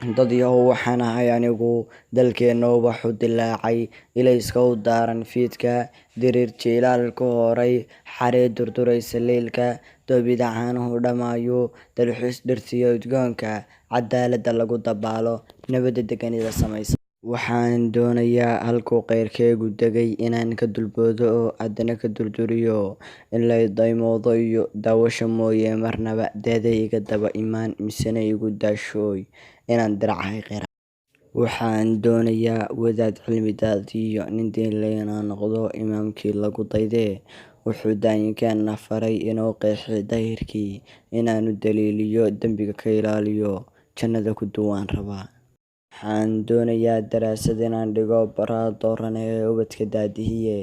dadyahow waxaan ahay anigu dalkeenna ubaxu dilaacay ilayska u daaran fiidka diriir jiilaalka horay xaree durduraysa leylka doobida caanuhu dhammaayo dalxiis dhirtiyo udgoonka cadaaladda lagu dabaalo nabadda deganida samaysa waxaan doonayaa halkuu qeyrkeygu degay inaan ka dulboodo oo haddana ka durduriyo in lay daymoodo iyo daawasho mooye marnaba daaday iga daba imaan misena igu daashooy inaan diracahay qeyra waxaan doonayaa wadaad cilmi daadiyo nin diinle inaan noqdo imaamkii lagu daydee wuxuu daayinkeena faray inuu qeexi daahirkii inaanu daliiliyo dembiga ka ilaaliyo jannada ku duwaan rabaa waxaan doonayaa daraasad inaan dhigo baraha dooran ee ubadka daadihiye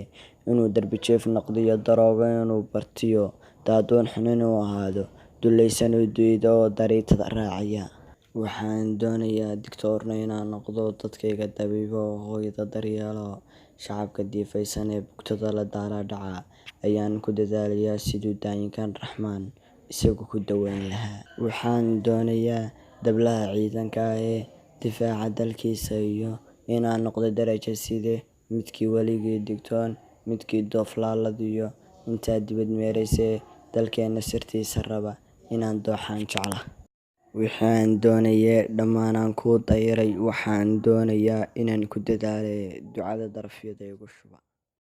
inuu darbi jiif noqdiyo daroogo inuu bartiyo daadoon xun inuu ahaado dulaysan u duyda oo dariitada raacaya waxaan doonayaa digtoorna inaan noqdo dadkayga dabiibo oo hooyada daryeelo shacabka diifaysan ee bugtada la daala dhaca ayaan ku dadaalayaa siduu daayinkan raxmaan isagu ku daweyn lahaa waxaan doonayaa dablaha ciidanka ee difaaca dalkiisa iyo inaan noqdo darajo side midkii weligii digtoon midkii dooflaaladiyo intaa dibad meeraysee dalkeena sirtiisa raba inaan dooxaan jecla waxaan doonayee dhammaanaan kuu dayiray waxaan doonayaa inaan ku dadaale ducada darafyada igu shuba